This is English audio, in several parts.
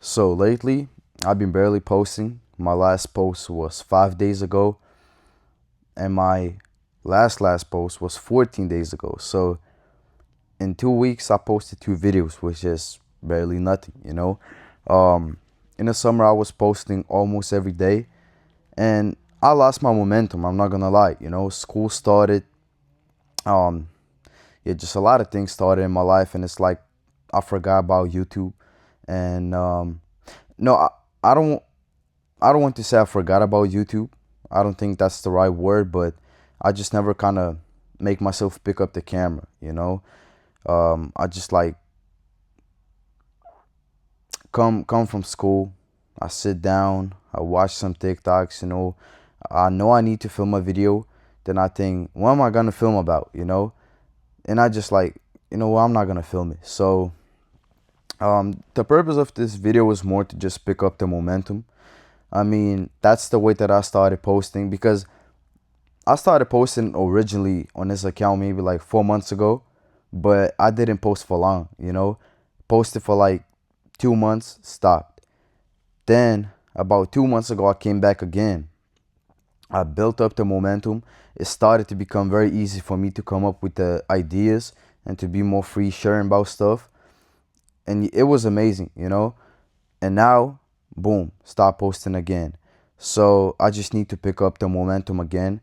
So lately, I've been barely posting. My last post was 5 days ago, and my last post was 14 days ago. So in 2 weeks, I posted 2 videos, which is barely nothing. Um, in the summer, I was posting almost every day, and I lost my momentum. I'm not gonna lie. School started. Um, yeah, just a lot of things started in my life, and it's like I forgot about YouTube. And no, I don't. I don't want to say I forgot about YouTube. I don't think that's the right word, but I just never kind of make myself pick up the camera. I just like come from school. I sit down. I watch some TikToks. I know I need to film a video. Then I think, what am I gonna film about? And I just like, well, I'm not gonna film it. So the purpose of this video was more to just pick up the momentum. I mean, that's the way that I started posting, because I started posting originally on this account maybe like 4 months ago, but I didn't post for long. Posted for like 2 months, stopped. Then about 2 months ago, I came back again. I built up the momentum. It started to become very easy for me to come up with the ideas and to be more free sharing about stuff. And it was amazing. And now, boom, stop posting again. So I just need to pick up the momentum again.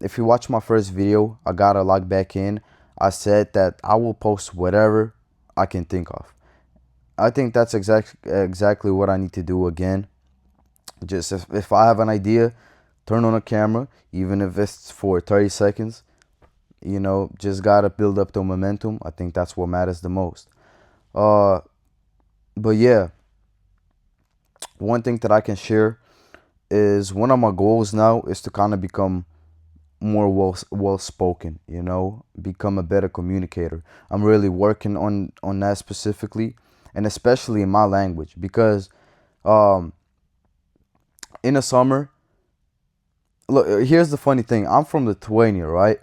If you watch my first video, I gotta log back in. I said that I will post whatever I can think of. I think that's exactly what I need to do again. Just if I have an idea, turn on a camera, even if it's for 30 seconds. Just gotta build up the momentum. I think that's what matters the most. Uh, but yeah, one thing that I can share is one of my goals now is to kind of become more well spoken, become a better communicator. I'm really working on that specifically, and especially in my language, because um in the summer, look, here's the funny thing. I'm from Lithuania, right?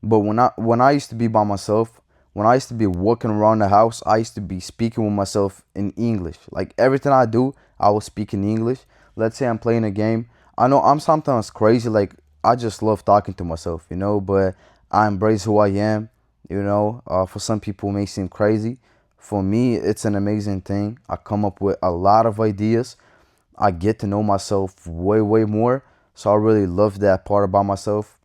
But when I used to be by myself, when I used to be walking around the house, I used to be speaking with myself in English. Like everything I do, I will speak in English. Let's say I'm playing a game. I know I'm sometimes crazy. Like I just love talking to myself. But I embrace who I am. For some people, it may seem crazy. For me, it's an amazing thing. I come up with a lot of ideas. I get to know myself way, way more. So I really love that part about myself.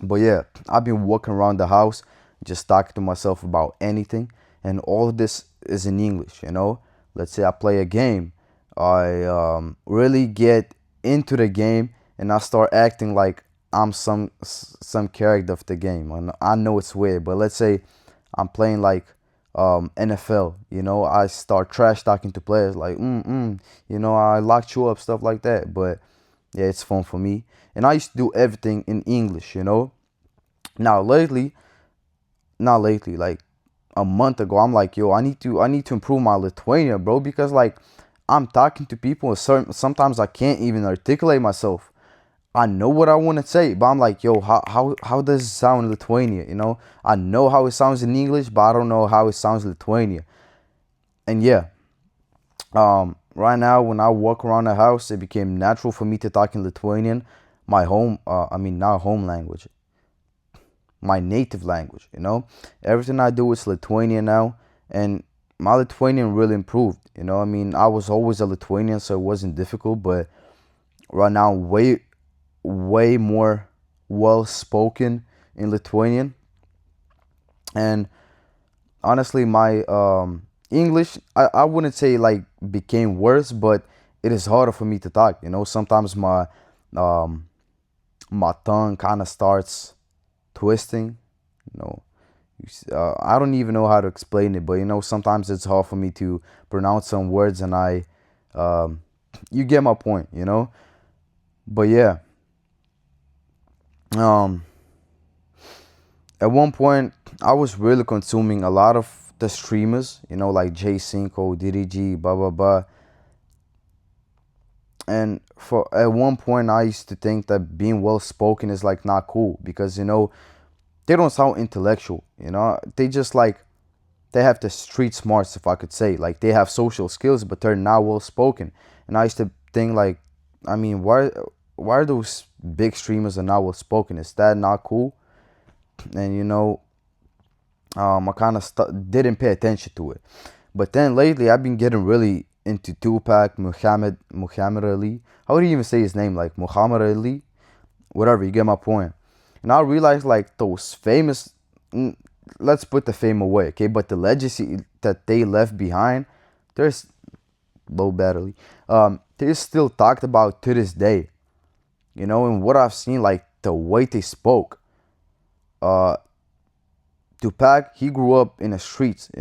But yeah, I've been walking around the house just talking to myself about anything. And all of this is in English. Let's say I play a game. I really get into the game, and I start acting like I'm some character of the game. And I know it's weird, but let's say I'm playing like NFL. I start trash talking to players like I locked you up, stuff like that. But yeah, it's fun for me. And I used to do everything in English. Now lately, not lately, like a month ago, I'm like, yo, I need to improve my Lithuania, bro, because like I'm talking to people and sometimes I can't even articulate myself. I know what I want to say, but I'm like, yo, how does it sound in Lithuania? I know how it sounds in English, but I don't know how it sounds in Lithuania. And yeah, right now when I walk around the house, it became natural for me to talk in Lithuanian, my home, I mean not home language, my native language. Everything I do is Lithuanian now, and my Lithuanian really improved. I mean, I was always a Lithuanian, so it wasn't difficult, but right now, way more well spoken in Lithuanian. And honestly, my English, I wouldn't say like became worse, but it is harder for me to talk. Sometimes um, my tongue kind of starts twisting. You know, I don't even know how to explain it, but sometimes it's hard for me to pronounce some words, and um, you get my point. But yeah, um, at one point I was really consuming a lot of the streamers, like J5, DDG, blah blah blah. And for at one point I used to think that being well spoken is like not cool, because they don't sound intellectual. They just like they have the street smarts, if I could say. Like they have social skills, but they're not well spoken. And I used to think like, I mean, why are those big streamers are not well spoken? Is that not cool? And I kind of didn't pay attention to it. But then lately, I've been getting really into Tupac, Muhammad Ali. How do you even say his name? Like Muhammad Ali, whatever. You get my point. And I realized like those famous, mm, let's put the fame away, okay? But the legacy that they left behind, there's low battery. They're still talked about to this day. And what I've seen, like the way they spoke. Uh, Tupac, he grew up in the streets.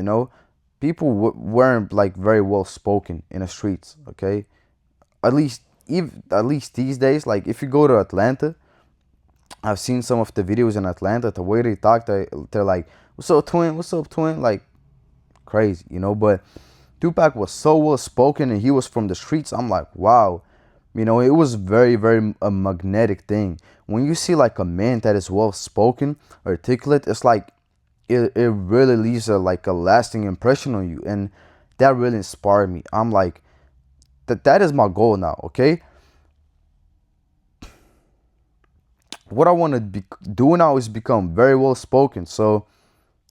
People weren't like very well spoken in the streets. Okay, at least these days, like if you go to Atlanta, I've seen some of the videos in Atlanta. The way they talk, they're like, "What's up, twin? What's up, twin?" Like crazy. But Tupac was so well spoken, and he was from the streets. I'm like, wow. It was very, very a magnetic thing. When you see like a man that is well spoken, articulate, it's like it really leaves a lasting impression on you, and that really inspired me. I'm like, that is my goal now. Okay, what I want to be do now is become very well spoken. So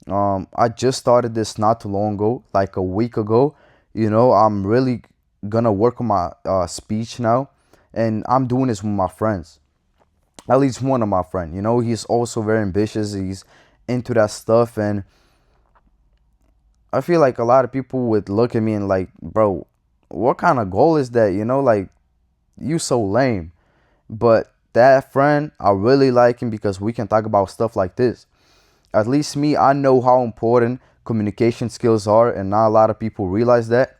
I just started this not too long ago, like a week ago. I'm really gonna work on my speech now, and I'm doing this with my friends. At least one of my friends. He's also very ambitious. He's into that stuff, and I feel like a lot of people would look at me and like, bro, what kind of goal is that? Like you so lame. But that friend, I really like him because we can talk about stuff like this. At least me, I know how important communication skills are, and not a lot of people realize that.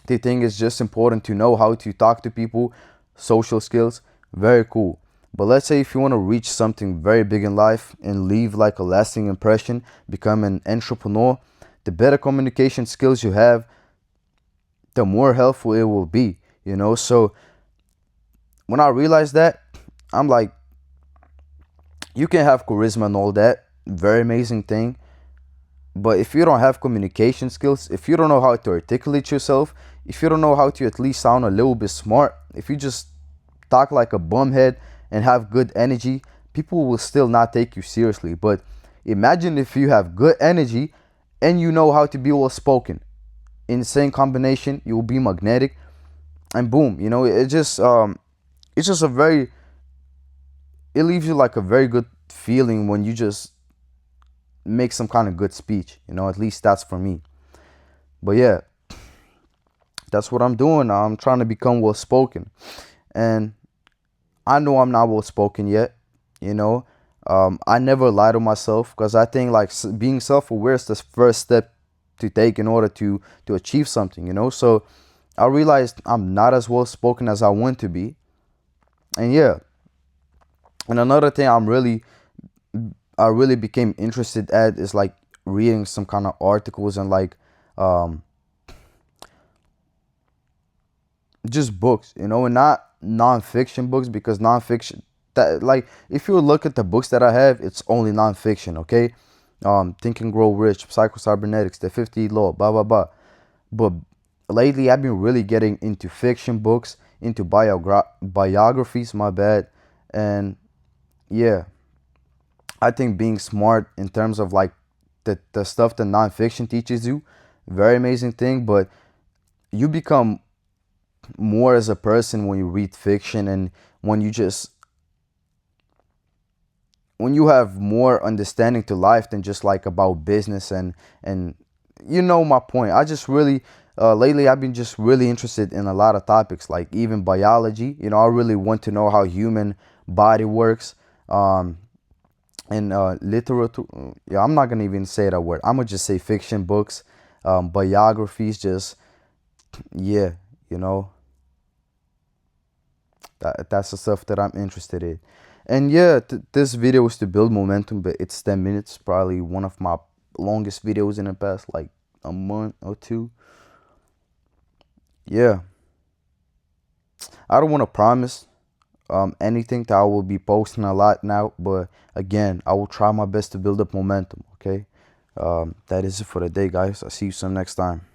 They think it's just important to know how to talk to people, social skills, very cool. But let's say if you want to reach something very big in life and leave like a lasting impression, become an entrepreneur, the better communication skills you have, the more helpful it will be. So when I realized that, I'm like, you can have charisma and all that, very amazing thing. But if you don't have communication skills, if you don't know how to articulate yourself, if you don't know how to at least sound a little bit smart, if you just talk like a bumhead and have good energy, people will still not take you seriously. But imagine if you have good energy and you know how to be well spoken. Insane combination, you will be magnetic, and boom, it's just a very, it leaves you like a very good feeling when you just make some kind of good speech. At least that's for me. But yeah, that's what I'm doing now. I'm trying to become well spoken, and I know I'm not well spoken yet. You know, I never lie to myself because I think like being self aware is the first step to take in order to achieve something. So I realized I'm not as well spoken as I want to be, and yeah. And another thing I really became interested at is like reading some kind of articles and like um just books, and not nonfiction books, because nonfiction, that like if you look at the books that I have, it's only nonfiction, okay? Think and Grow Rich, Psycho Cybernetics, The 50 Law, blah blah blah. But lately I've been really getting into fiction books, into biographies, my bad. And yeah, I think being smart in terms of like the stuff that nonfiction teaches you, very amazing thing. But you become more as a person when you read fiction, and when you just when you have more understanding to life than just like about business, and you know my point. I just really lately I've been just really interested in a lot of topics, like even biology. I really want to know how human body works. And literature, yeah, I'm not gonna even say that word. I'm gonna just say fiction books, biographies, just yeah, you know that's the stuff that I'm interested in. And yeah, this video is to build momentum, but it's 10 minutes, probably one of my longest videos in the past like a month or two. Yeah, I don't want to promise anything that I will be posting a lot now, but again, I will try my best to build up momentum. Okay, That is it for the day, guys. I'll see you some next time.